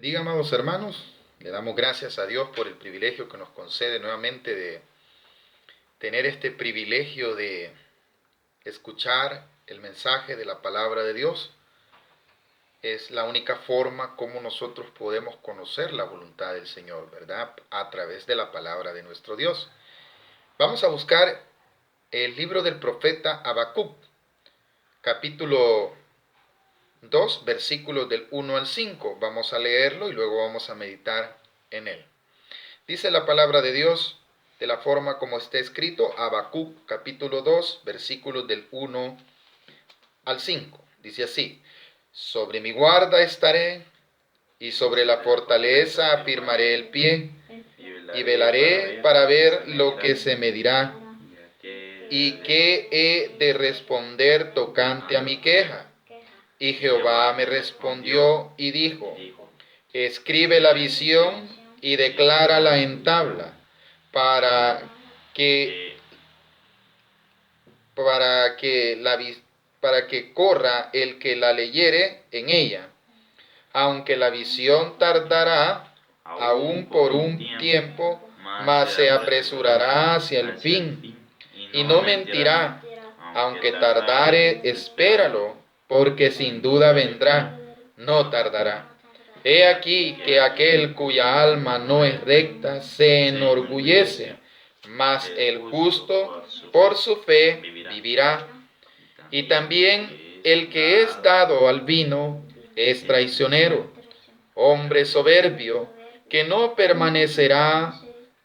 Bendiga, amados hermanos, le damos gracias a Dios por el privilegio que nos concede nuevamente de tener este privilegio de escuchar el mensaje de la palabra de Dios. Es la única forma como nosotros podemos conocer la voluntad del Señor, ¿verdad? A través de la palabra de nuestro Dios. Vamos a buscar el libro del profeta Habacuc, capítulo 2, versículos del 1 al 5. Vamos a leerlo y luego vamos a meditar en él. Dice la palabra de Dios de la forma como está escrito, Habacuc capítulo 2, versículos del 1 al 5. Dice así: sobre mi guarda estaré, y sobre la fortaleza afirmaré el pie, y velaré para ver lo que se me dirá, y qué he de responder tocante a mi queja. Y Jehová me respondió y dijo: escribe la visión y declárala en tabla, para que corra el que la leyere en ella. Aunque la visión tardará aún por un tiempo, mas se apresurará hacia el fin, y no mentirá. Aunque tardare, espéralo, porque sin duda vendrá, no tardará. He aquí que aquel cuya alma no es recta se enorgullece, mas el justo por su fe vivirá. Y también el que es dado al vino es traicionero, hombre soberbio, que no permanecerá,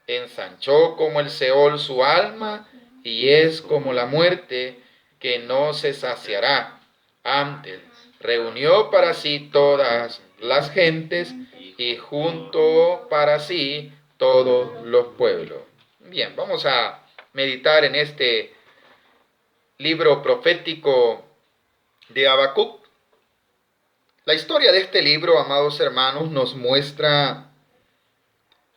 ensanchó como el Seol su alma, y es como la muerte, que no se saciará. Antes reunió para sí todas las gentes, y juntó para sí todos los pueblos. Bien, vamos a meditar en este libro profético de Habacuc. La historia de este libro, amados hermanos, nos muestra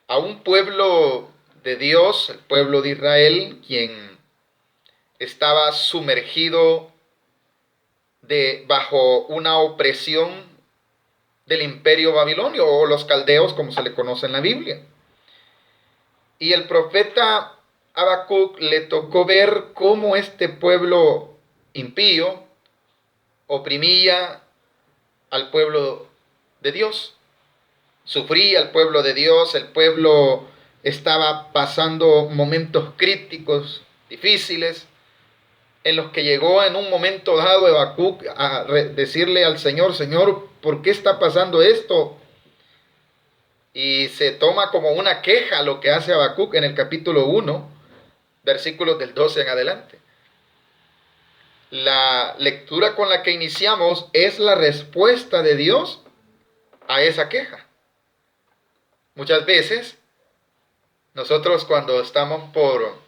a un pueblo de Dios, el pueblo de Israel, quien estaba sumergido bajo una opresión del imperio babilonio, o los caldeos, como se le conoce en la Biblia. Y el profeta Habacuc le tocó ver cómo este pueblo impío oprimía al pueblo de Dios. Sufría el pueblo de Dios, el pueblo estaba pasando momentos críticos, difíciles, en los que llegó en un momento dado Habacuc a decirle al Señor: Señor, ¿por qué está pasando esto? Y se toma como una queja lo que hace Habacuc en el capítulo 1, versículos del 12 en adelante. La lectura con la que iniciamos es la respuesta de Dios a esa queja. Muchas veces nosotros, cuando estamos por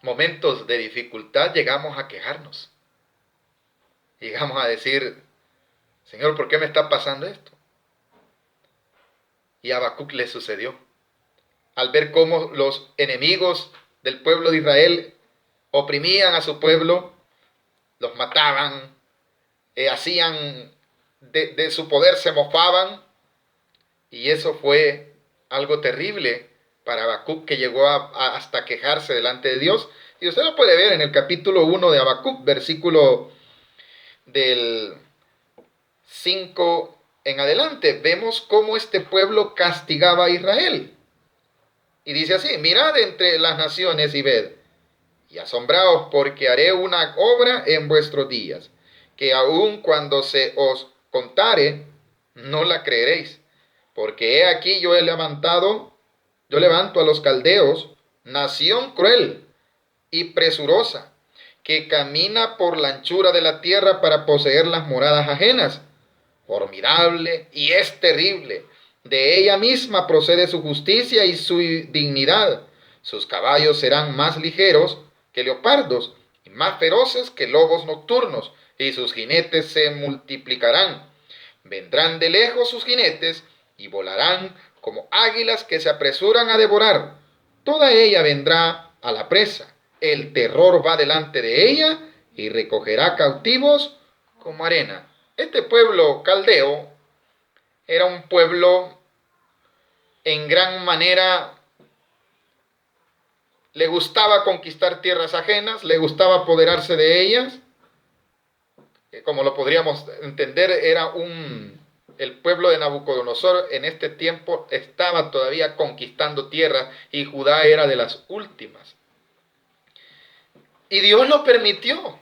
momentos de dificultad, llegamos a quejarnos. Llegamos a decir: Señor, ¿por qué me está pasando esto? Y a Habacuc le sucedió. Al ver cómo los enemigos del pueblo de Israel oprimían a su pueblo, los mataban, hacían de su poder, se mofaban, y eso fue algo terrible para Habacuc, que llegó hasta quejarse delante de Dios. Y usted lo puede ver en el capítulo 1 de Habacuc, versículo del 5 en adelante. Vemos cómo este pueblo castigaba a Israel. Y dice así: mirad entre las naciones y ved, y asombraos, porque haré una obra en vuestros días, que aun cuando se os contare, no la creeréis. Porque he aquí yo levanto a los caldeos, nación cruel y presurosa, que camina por la anchura de la tierra para poseer las moradas ajenas. Formidable y es terrible. De ella misma procede su justicia y su dignidad. Sus caballos serán más ligeros que leopardos y más feroces que lobos nocturnos, y sus jinetes se multiplicarán. Vendrán de lejos sus jinetes y volarán como águilas que se apresuran a devorar. Toda ella vendrá a la presa. El terror va delante de ella y recogerá cautivos como arena. Este pueblo caldeo Era un pueblo en gran manera, le gustaba conquistar tierras ajenas, le gustaba apoderarse de ellas. Como lo podríamos entender, el pueblo de Nabucodonosor en este tiempo estaba todavía conquistando tierras y Judá era de las últimas. Y Dios lo permitió.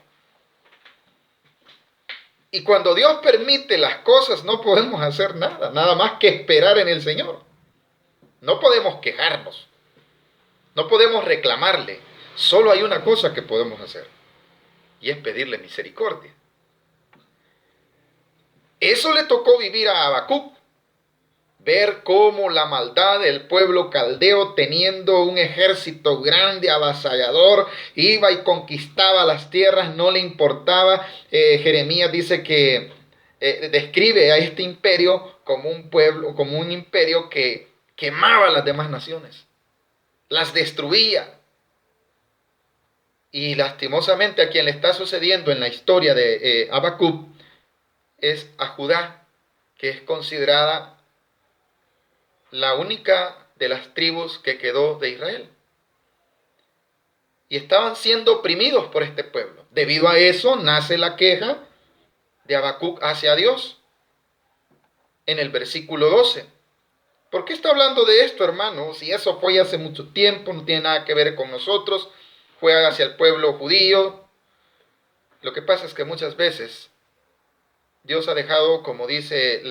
Y cuando Dios permite las cosas no podemos hacer nada, nada más que esperar en el Señor. No podemos quejarnos, no podemos reclamarle. Solo hay una cosa que podemos hacer y es pedirle misericordia. Eso le tocó vivir a Habacuc, ver cómo la maldad del pueblo caldeo, teniendo un ejército grande, avasallador, iba y conquistaba las tierras, no le importaba. Jeremías dice que describe a este imperio como un pueblo, como un imperio que quemaba a las demás naciones, las destruía. Y lastimosamente a quien le está sucediendo en la historia de Habacuc es a Judá, que es considerada la única de las tribus que quedó de Israel. Y estaban siendo oprimidos por este pueblo. Debido a eso nace la queja de Habacuc hacia Dios en el versículo 12. ¿Por qué está hablando de esto, hermano? Si eso fue hace mucho tiempo, no tiene nada que ver con nosotros, fue hacia el pueblo judío. Lo que pasa es que muchas veces Dios ha dejado, como dice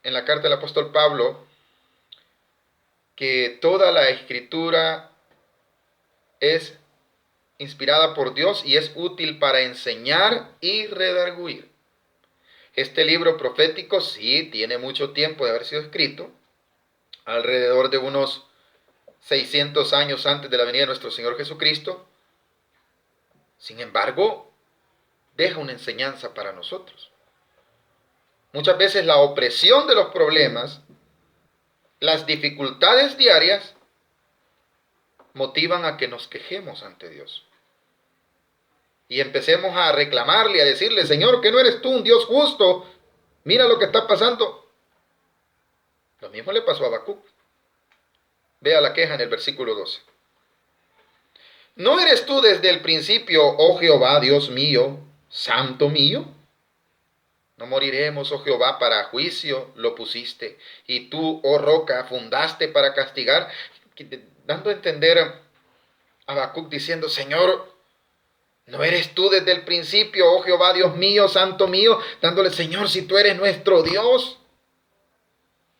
en la carta del apóstol Pablo, que toda la escritura es inspirada por Dios y es útil para enseñar y redarguir. Este libro profético sí tiene mucho tiempo de haber sido escrito, alrededor de unos 600 años antes de la venida de nuestro Señor Jesucristo. Sin embargo, deja una enseñanza para nosotros. Muchas veces la opresión de los problemas, las dificultades diarias, motivan a que nos quejemos ante Dios. Y empecemos a reclamarle, a decirle, Señor, que no eres tú un Dios justo. Mira lo que está pasando. Lo mismo le pasó a Habacuc. Vea la queja en el versículo 12. ¿No eres tú desde el principio, oh Jehová, Dios mío, santo mío? No moriremos, oh Jehová, para juicio lo pusiste, y tú, oh roca, fundaste para castigar. Dando a entender a Habacuc diciendo, Señor, ¿no eres tú desde el principio, oh Jehová, Dios mío, santo mío? Dándole, Señor, si tú eres nuestro Dios,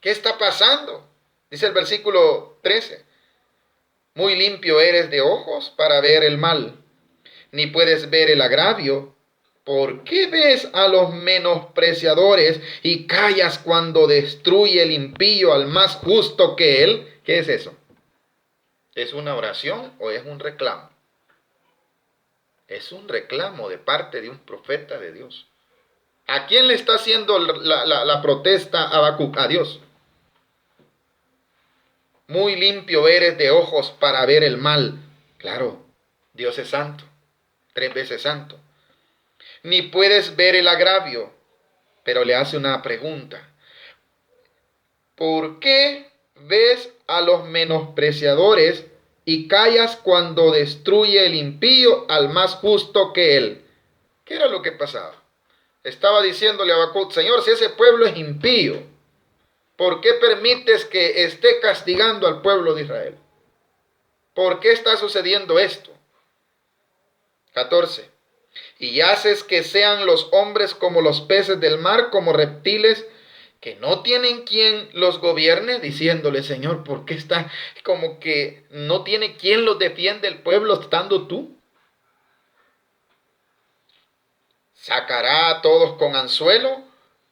¿qué está pasando? Dice el versículo 13, muy limpio eres de ojos para ver el mal, ni puedes ver el agravio. ¿Por qué ves a los menospreciadores y callas cuando destruye el impío al más justo que él? ¿Qué es eso? ¿Es una oración o es un reclamo? Es un reclamo de parte de un profeta de Dios. ¿A quién le está haciendo la protesta Habacuc? A Dios. Muy limpio eres de ojos para ver el mal. Claro, Dios es santo, 3 veces santo. Ni puedes ver el agravio, pero le hace una pregunta. ¿Por qué ves a los menospreciadores y callas cuando destruye el impío al más justo que él? ¿Qué era lo que pasaba? Estaba diciéndole a Habacuc, Señor, si ese pueblo es impío, ¿por qué permites que esté castigando al pueblo de Israel? ¿Por qué está sucediendo esto? 14. Y haces que sean los hombres como los peces del mar, como reptiles que no tienen quien los gobierne, diciéndole, Señor, ¿por qué está como que no tiene quien los defiende el pueblo estando tú? Sacará a todos con anzuelo,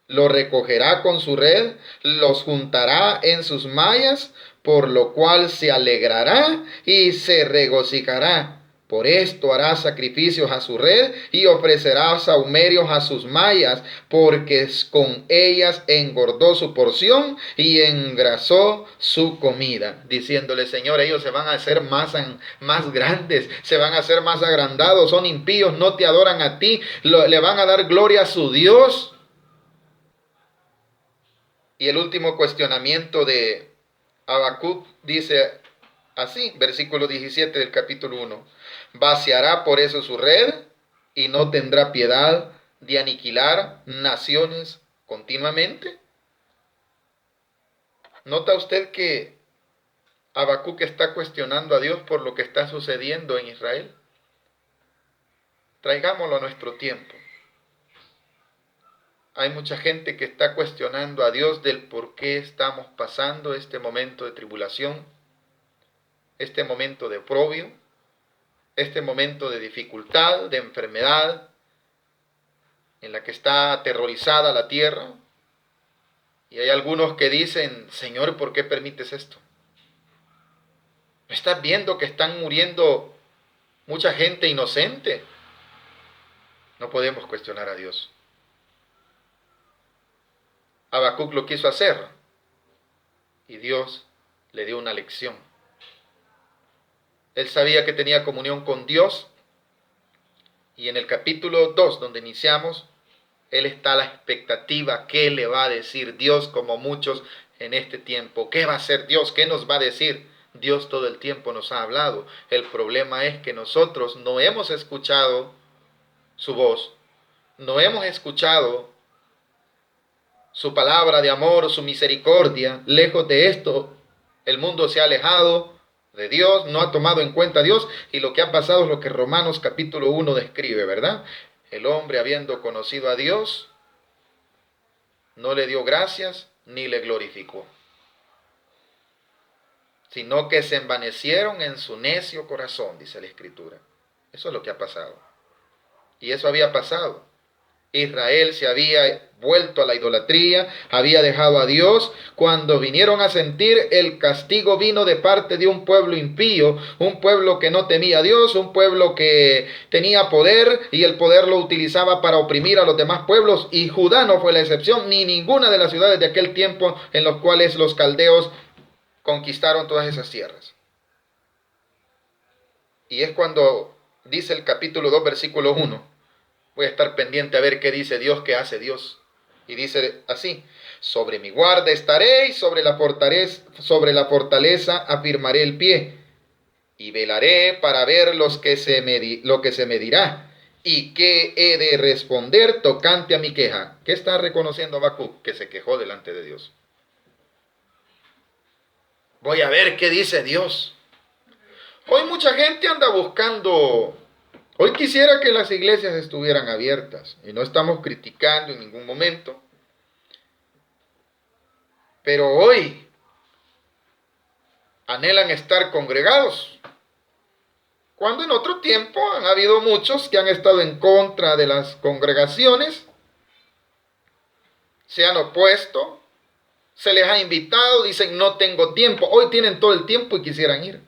los recogerá con su red, los juntará en sus mallas, por lo cual se alegrará y se regocijará. Por esto hará sacrificios a su red y ofrecerá sahumerios a sus mallas, porque con ellas engordó su porción y engrasó su comida. Diciéndole, Señor, ellos se van a hacer más grandes, se van a hacer más agrandados, son impíos, no te adoran a ti, le van a dar gloria a su Dios. Y el último cuestionamiento de Habacuc dice así, versículo 17 del capítulo 1. Vaciará por eso su red y no tendrá piedad de aniquilar naciones continuamente. ¿Nota usted que Habacuc está cuestionando a Dios por lo que está sucediendo en Israel? Traigámoslo a nuestro tiempo. Hay mucha gente que está cuestionando a Dios del por qué estamos pasando este momento de tribulación, este momento de oprobio, este momento de dificultad, de enfermedad, en la que está aterrorizada la tierra. Y hay algunos que dicen, Señor, ¿por qué permites esto? ¿No estás viendo que están muriendo mucha gente inocente? No podemos cuestionar a Dios. Habacuc lo quiso hacer y Dios le dio una lección. Él sabía que tenía comunión con Dios y en el capítulo 2, donde iniciamos, él está a la expectativa. ¿Qué le va a decir Dios como muchos en este tiempo? ¿Qué va a hacer Dios? ¿Qué nos va a decir? Dios todo el tiempo nos ha hablado. El problema es que nosotros no hemos escuchado su voz, no hemos escuchado su palabra de amor, su misericordia. Lejos de esto, el mundo se ha alejado de Dios, no ha tomado en cuenta a Dios, y lo que ha pasado es lo que Romanos capítulo 1 describe, ¿verdad? El hombre, habiendo conocido a Dios, no le dio gracias ni le glorificó, sino que se envanecieron en su necio corazón, dice la Escritura. Eso es lo que ha pasado. Y eso había pasado. Israel se había vuelto a la idolatría, había dejado a Dios. Cuando vinieron a sentir, el castigo vino de parte de un pueblo impío, un pueblo que no temía a Dios, un pueblo que tenía poder y el poder lo utilizaba para oprimir a los demás pueblos, y Judá no fue la excepción, ni ninguna de las ciudades de aquel tiempo en los cuales los caldeos conquistaron todas esas tierras. Y es cuando dice el capítulo 2, versículo 1. Voy a estar pendiente a ver qué dice Dios, qué hace Dios. Y dice así: sobre mi guarda estaré y sobre la fortaleza afirmaré el pie. Y velaré para ver lo que se me dirá. Y qué he de responder tocante a mi queja. ¿Qué está reconociendo Habacuc? Que se quejó delante de Dios. Voy a ver qué dice Dios. Hoy mucha gente anda buscando. Hoy quisiera que las iglesias estuvieran abiertas, y no estamos criticando en ningún momento, pero hoy anhelan estar congregados, cuando en otro tiempo han habido muchos que han estado en contra de las congregaciones, se han opuesto, se les ha invitado, dicen no tengo tiempo. Hoy tienen todo el tiempo y quisieran ir,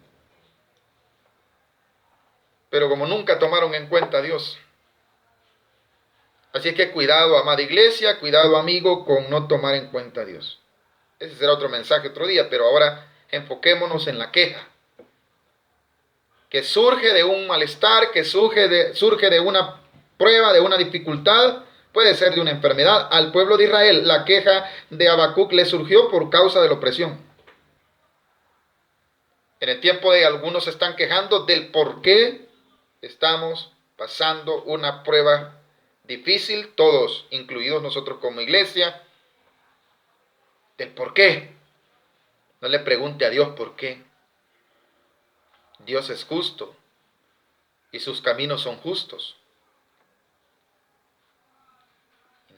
pero como nunca tomaron en cuenta a Dios. Así es que cuidado, amada iglesia, cuidado, amigo, con no tomar en cuenta a Dios. Ese será otro mensaje otro día, pero ahora enfoquémonos en la queja, que surge de un malestar, que surge de una prueba, de una dificultad, puede ser de una enfermedad. Al pueblo de Israel, la queja de Habacuc le surgió por causa de la opresión. En el tiempo de algunos se están quejando del por qué estamos pasando una prueba difícil, todos, incluidos nosotros como iglesia, del por qué. No le pregunte a Dios por qué. Dios es justo y sus caminos son justos.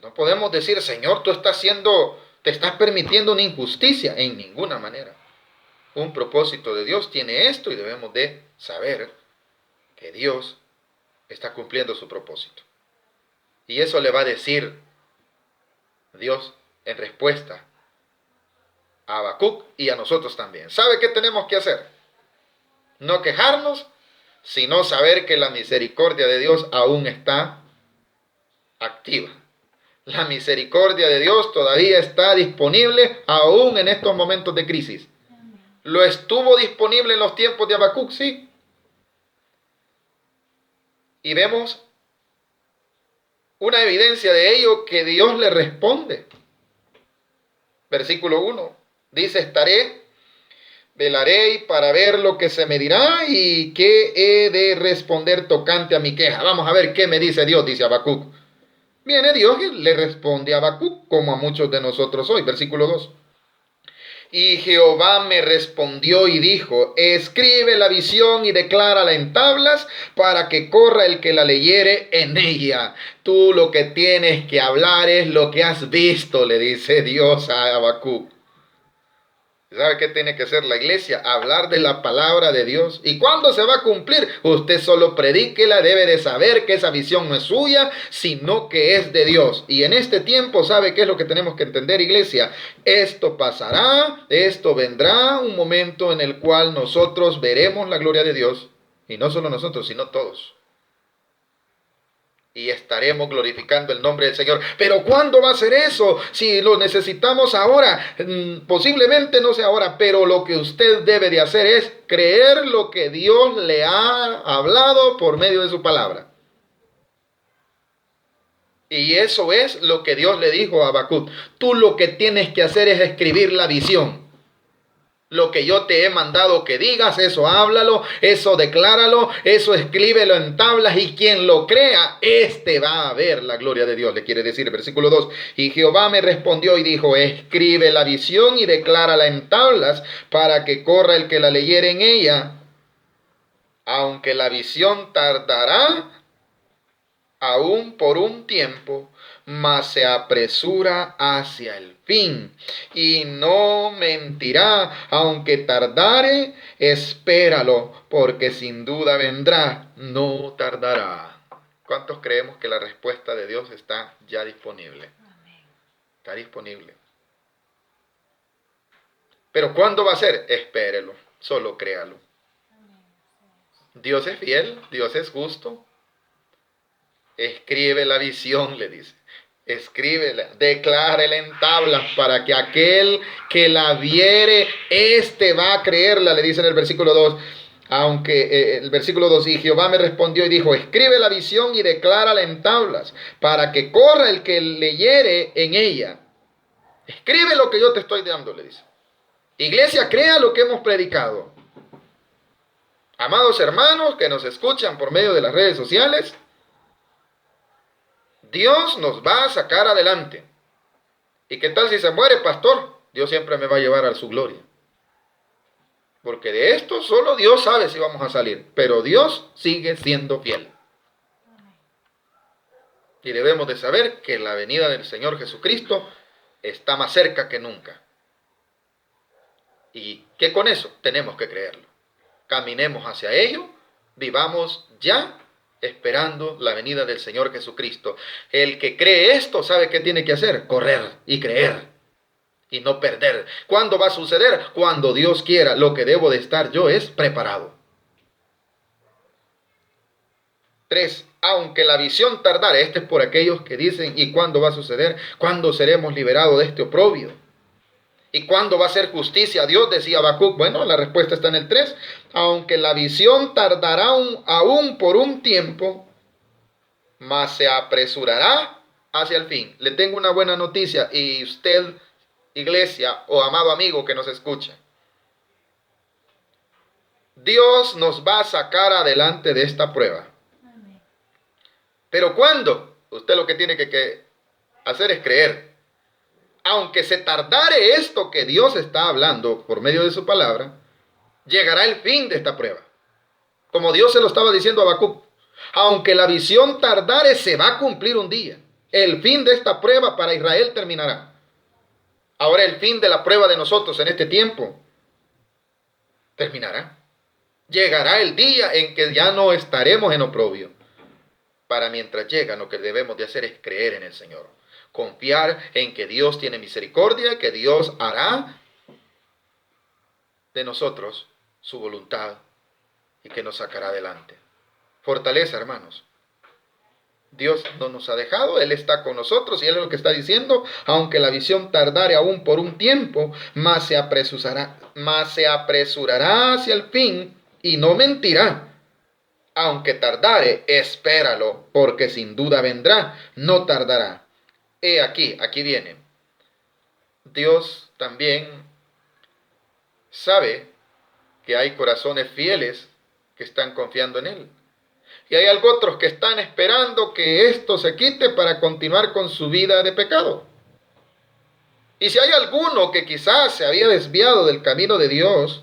No podemos decir, Señor, te estás permitiendo una injusticia, en ninguna manera. Un propósito de Dios tiene esto y debemos de saber que Dios está cumpliendo su propósito. Y eso le va a decir Dios en respuesta a Habacuc y a nosotros también. ¿Sabe qué tenemos que hacer? No quejarnos, sino saber que la misericordia de Dios aún está activa. La misericordia de Dios todavía está disponible aún en estos momentos de crisis. ¿Lo estuvo disponible en los tiempos de Habacuc? Sí. Y vemos una evidencia de ello, que Dios le responde. Versículo 1. Dice, velaré para ver lo que se me dirá y qué he de responder tocante a mi queja. Vamos a ver qué me dice Dios, dice Habacuc. Viene Dios y le responde a Habacuc, como a muchos de nosotros hoy. Versículo 2. Y Jehová me respondió y dijo, escribe la visión y declárala en tablas para que corra el que la leyere en ella. Tú lo que tienes que hablar es lo que has visto, le dice Dios a Habacuc. ¿Sabe qué tiene que hacer la iglesia? Hablar de la palabra de Dios. ¿Y cuándo se va a cumplir? Usted solo predíquela, debe de saber que esa visión no es suya, sino que es de Dios. Y en este tiempo, ¿sabe qué es lo que tenemos que entender, iglesia? Esto pasará, esto vendrá, un momento en el cual nosotros veremos la gloria de Dios. Y no solo nosotros, sino todos. Y estaremos glorificando el nombre del Señor. Pero ¿cuándo va a ser eso? Si lo necesitamos ahora, posiblemente no sea ahora, pero lo que usted debe de hacer es creer lo que Dios le ha hablado por medio de su palabra. Y eso es lo que Dios le dijo a Habacuc. Tú lo que tienes que hacer es escribir la visión. Lo que yo te he mandado que digas, eso háblalo, eso decláralo, eso escríbelo en tablas y quien lo crea, este va a ver la gloria de Dios, le quiere decir el versículo 2. Y Jehová me respondió y dijo, escribe la visión y declárala en tablas para que corra el que la leyere en ella. Aunque la visión tardará aún por un tiempo, mas se apresura hacia el fin, y no mentirá, aunque tardare, espéralo, porque sin duda vendrá, no tardará. ¿Cuántos creemos que la respuesta de Dios está ya disponible? Está disponible. Pero ¿cuándo va a ser? Espérelo, solo créalo. Dios es fiel, Dios es justo. Escribe la visión, le dice. Escríbela, declárela en tablas para que aquel que la viere, este va a creerla, le dice en el versículo 2. Aunque el versículo 2, y Jehová me respondió y dijo, escribe la visión y declárala en tablas para que corra el que leyere en ella. Escribe lo que yo te estoy dando, le dice. Iglesia, crea lo que hemos predicado. Amados hermanos que nos escuchan por medio de las redes sociales, Dios nos va a sacar adelante. ¿Y qué tal si se muere, pastor? Dios siempre me va a llevar a su gloria. Porque de esto solo Dios sabe si vamos a salir. Pero Dios sigue siendo fiel. Y debemos de saber que la venida del Señor Jesucristo está más cerca que nunca. Y que con eso tenemos que creerlo. Caminemos hacia ello, vivamos ya esperando la venida del Señor Jesucristo. El que cree esto, ¿sabe qué tiene que hacer? Correr y creer y no perder. ¿Cuándo va a suceder? Cuando Dios quiera. Lo que debo de estar yo es preparado. 3. Aunque la visión tardare, este es por aquellos que dicen, ¿y cuándo va a suceder? ¿Cuándo seremos liberados de este oprobio? ¿Y cuándo va a ser justicia a Dios? Decía Habacuc. Bueno, la respuesta está en el 3. Aunque la visión tardará aún por un tiempo, mas se apresurará hacia el fin. Le tengo una buena noticia, y usted, iglesia o amado amigo que nos escucha. Dios nos va a sacar adelante de esta prueba. ¿Pero cuándo? Usted lo que tiene que hacer es creer. Aunque se tardare esto que Dios está hablando por medio de su palabra, llegará el fin de esta prueba. Como Dios se lo estaba diciendo a Habacuc. Aunque la visión tardare, se va a cumplir un día. El fin de esta prueba para Israel terminará. Ahora el fin de la prueba de nosotros en este tiempo terminará. Llegará el día en que ya no estaremos en oprobio. Para mientras llega, lo que debemos de hacer es creer en el Señor. Confiar en que Dios tiene misericordia, que Dios hará de nosotros su voluntad y que nos sacará adelante. Fortaleza, hermanos. Dios no nos ha dejado, Él está con nosotros y Él es lo que está diciendo. Aunque la visión tardare aún por un tiempo, más se apresurará hacia el fin y no mentirá. Aunque tardare, espéralo, porque sin duda vendrá, no tardará. Aquí viene. Dios también sabe que hay corazones fieles que están confiando en Él. Y hay algo otros que están esperando que esto se quite para continuar con su vida de pecado. Y si hay alguno que quizás se había desviado del camino de Dios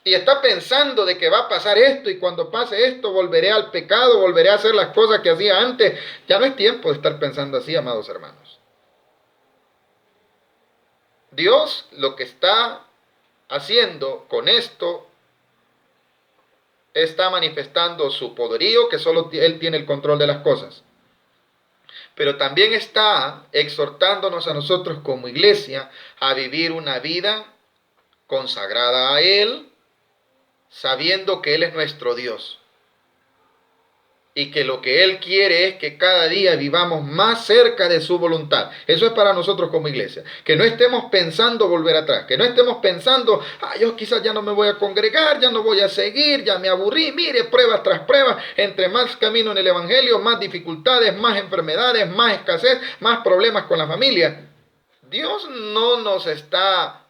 y está pensando de que va a pasar esto y cuando pase esto volveré al pecado, volveré a hacer las cosas que hacía antes, ya no es tiempo de estar pensando así, amados hermanos. Dios lo que está haciendo con esto está manifestando su poderío, que solo Él tiene el control de las cosas. Pero también está exhortándonos a nosotros como iglesia a vivir una vida consagrada a Él, sabiendo que Él es nuestro Dios. Y que lo que Él quiere es que cada día vivamos más cerca de su voluntad. Eso es para nosotros como iglesia. Que no estemos pensando volver atrás. Que no estemos pensando, yo quizás ya no me voy a congregar, ya no voy a seguir, ya me aburrí. Mire, pruebas tras pruebas. Entre más camino en el evangelio, más dificultades, más enfermedades, más escasez, más problemas con la familia. Dios no nos está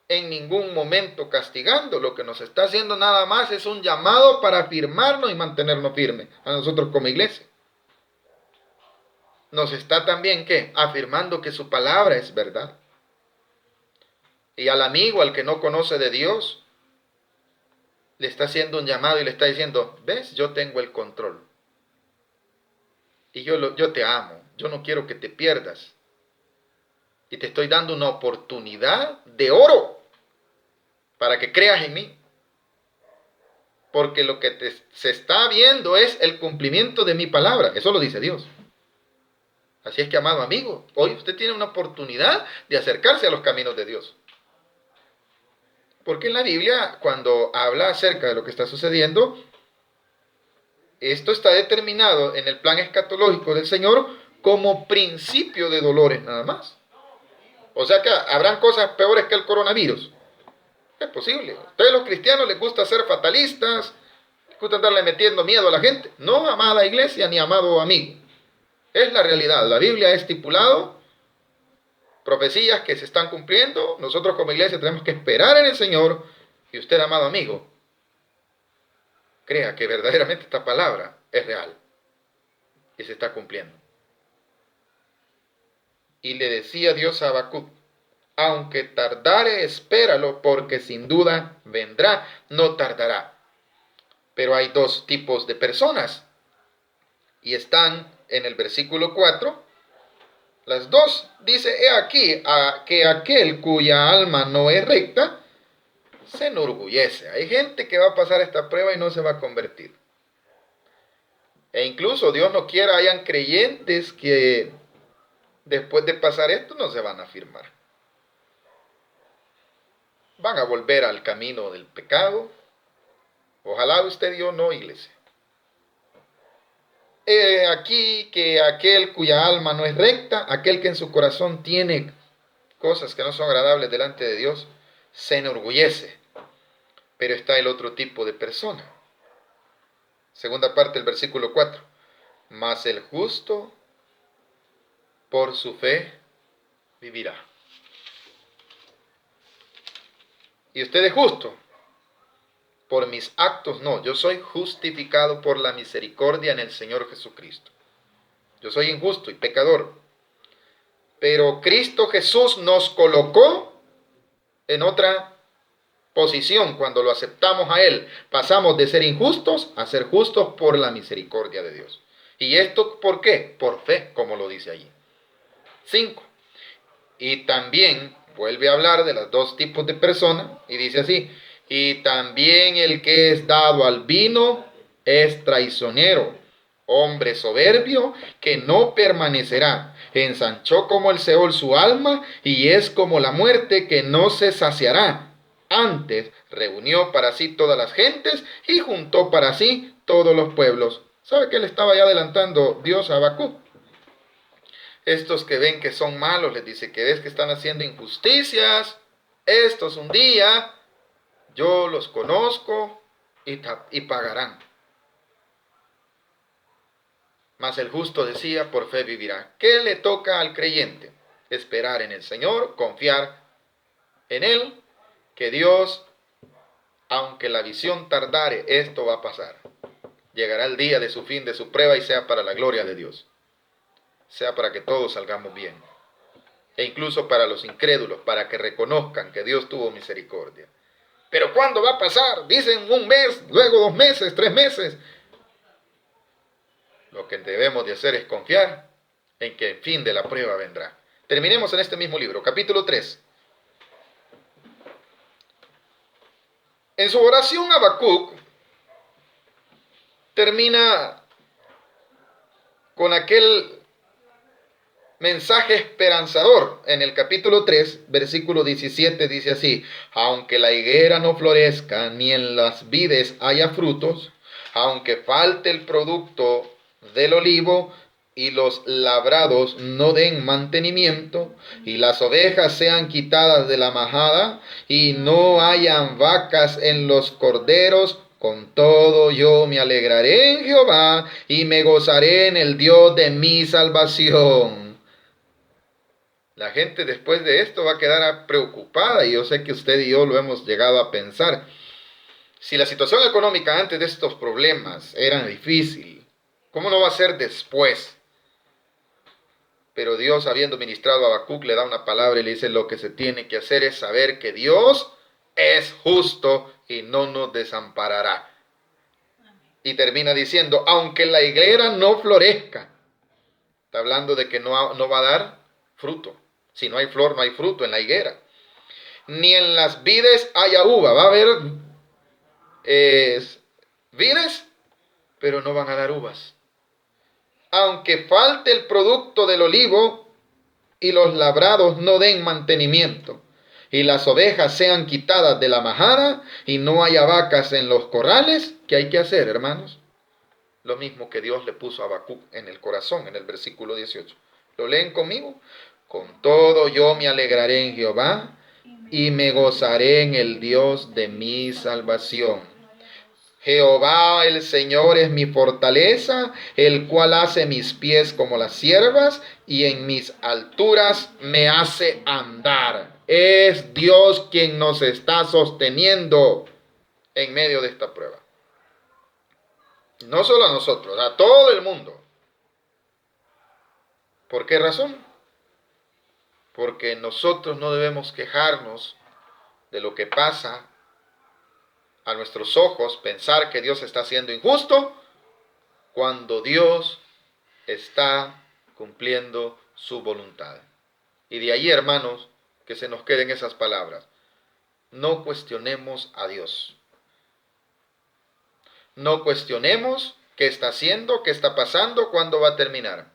en ningún momento castigando. Lo que nos está haciendo nada más es un llamado para afirmarnos y mantenernos firmes a nosotros como iglesia. Nos está también, ¿qué? Afirmando que su palabra es verdad. Y al amigo, al que no conoce de Dios, le está haciendo un llamado y le está diciendo, ¿ves? Yo tengo el control. Y yo te amo. Yo no quiero que te pierdas. Y te estoy dando una oportunidad de oro para que creas en mí. Porque lo que se está viendo es el cumplimiento de mi palabra. Eso lo dice Dios. Así es que, amado amigo, hoy usted tiene una oportunidad de acercarse a los caminos de Dios. Porque en la Biblia, cuando habla acerca de lo que está sucediendo, esto está determinado en el plan escatológico del Señor como principio de dolores nada más. O sea que habrán cosas peores que el coronavirus. Es posible. A ustedes los cristianos les gusta ser fatalistas, les gusta andarle metiendo miedo a la gente. No, amada iglesia, ni amado amigo. Es la realidad. La Biblia ha estipulado profecías que se están cumpliendo. Nosotros como iglesia tenemos que esperar en el Señor. Y usted, amado amigo, crea que verdaderamente esta palabra es real y se está cumpliendo. Y le decía Dios a Habacuc, aunque tardare, espéralo, porque sin duda vendrá, no tardará. Pero hay dos tipos de personas, y están en el versículo 4. Las dos dice, he aquí, que aquel cuya alma no es recta, se enorgullece. Hay gente que va a pasar esta prueba y no se va a convertir. E incluso Dios no quiera, hayan creyentes que después de pasar esto no se van a afirmar. Van a volver al camino del pecado. Ojalá usted y yo no, iglesia. Aquí que aquel cuya alma no es recta, aquel que en su corazón tiene cosas que no son agradables delante de Dios, se enorgullece. Pero está el otro tipo de persona. Segunda parte del versículo 4. Mas el justo por su fe vivirá. Y usted es justo. Por mis actos no. Yo soy justificado por la misericordia en el Señor Jesucristo. Yo soy injusto y pecador. Pero Cristo Jesús nos colocó en otra posición. Cuando lo aceptamos a Él, pasamos de ser injustos a ser justos por la misericordia de Dios. ¿Y esto por qué? Por fe, como lo dice allí. 5. Y también vuelve a hablar de los dos tipos de personas y dice así, y también el que es dado al vino es traicionero, hombre soberbio que no permanecerá. Ensanchó como el Seol su alma y es como la muerte que no se saciará. Antes reunió para sí todas las gentes y juntó para sí todos los pueblos. ¿Sabe qué le estaba ya adelantando Dios a Habacuc? Estos que ven que son malos, les dice que ves que están haciendo injusticias, estos un día yo los conozco y pagarán. Mas el justo decía, por fe vivirá. ¿Qué le toca al creyente? esperar en el Señor, confiar en Él, que Dios, aunque la visión tardare, esto va a pasar. Llegará el día de su fin, de su prueba, y sea para la gloria de Dios. Sea para que todos salgamos bien. E incluso para los incrédulos, para que reconozcan que Dios tuvo misericordia. Pero ¿cuándo va a pasar? Dicen 1 mes, luego 2 meses, 3 meses. Lo que debemos de hacer es confiar en que el fin de la prueba vendrá. Terminemos en este mismo libro, capítulo 3. En su oración, Habacuc termina con aquel mensaje esperanzador. En el capítulo 3, versículo 17, dice así: aunque la higuera no florezca, ni en las vides haya frutos, aunque falte el producto del olivo, y los labrados no den mantenimiento, y las ovejas sean quitadas de la majada, y no hayan vacas en los corderos, con todo yo me alegraré en Jehová, y me gozaré en el Dios de mi salvación. La gente después de esto va a quedar preocupada, y yo sé que usted y yo lo hemos llegado a pensar. Si la situación económica antes de estos problemas era difícil, ¿cómo no va a ser después? Pero Dios, habiendo ministrado a Habacuc, le da una palabra y le dice: lo que se tiene que hacer es saber que Dios es justo y no nos desamparará. Y termina diciendo: aunque la higuera no florezca. Está hablando de que no va a dar fruto. Si no hay flor, no hay fruto en la higuera. Ni en las vides haya uva. Va a haber vides, pero no van a dar uvas. Aunque falte el producto del olivo y los labrados no den mantenimiento, y las ovejas sean quitadas de la majada y no haya vacas en los corrales, ¿qué hay que hacer, hermanos? Lo mismo que Dios le puso a Habacuc en el corazón, en el versículo 18. ¿Lo leen conmigo? Con todo yo me alegraré en Jehová y me gozaré en el Dios de mi salvación. Jehová el Señor es mi fortaleza, el cual hace mis pies como las ciervas y en mis alturas me hace andar. Es Dios quien nos está sosteniendo en medio de esta prueba. No solo a nosotros, a todo el mundo. ¿Por qué razón? Porque nosotros no debemos quejarnos de lo que pasa a nuestros ojos, pensar que Dios está siendo injusto, cuando Dios está cumpliendo su voluntad. Y de ahí, hermanos, que se nos queden esas palabras. No cuestionemos a Dios. No cuestionemos qué está haciendo, qué está pasando, cuándo va a terminar.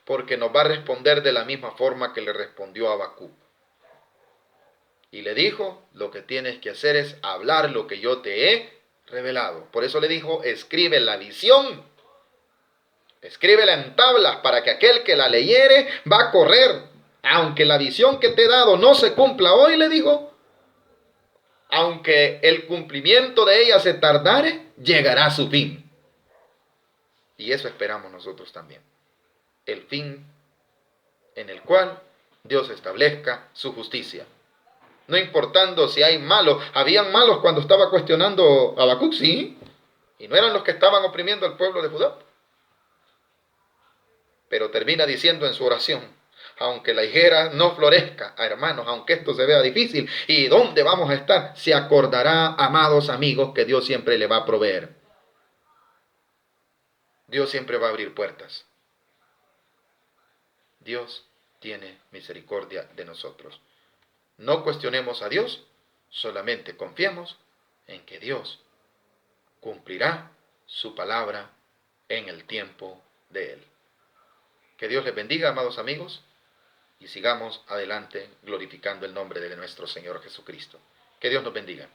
Porque nos va a responder de la misma forma que le respondió a Habacuc. Y le dijo: lo que tienes que hacer es hablar lo que yo te he revelado. Por eso le dijo: escribe la visión. Escríbela en tablas para que aquel que la leyere va a correr. Aunque la visión que te he dado no se cumpla hoy, le dijo, aunque el cumplimiento de ella se tardare, llegará a su fin. Y eso esperamos nosotros también. El fin en el cual Dios establezca su justicia. No importando si hay malos. Habían malos cuando estaba cuestionando a Habacuc, sí. Y no eran los que estaban oprimiendo al pueblo de Judá. Pero termina diciendo en su oración: aunque la higuera no florezca, hermanos, aunque esto se vea difícil, ¿y dónde vamos a estar? Se acordará, amados amigos, que Dios siempre le va a proveer. Dios siempre va a abrir puertas. Dios tiene misericordia de nosotros. No cuestionemos a Dios, solamente confiemos en que Dios cumplirá su palabra en el tiempo de Él. Que Dios les bendiga, amados amigos, y sigamos adelante glorificando el nombre de nuestro Señor Jesucristo. Que Dios nos bendiga.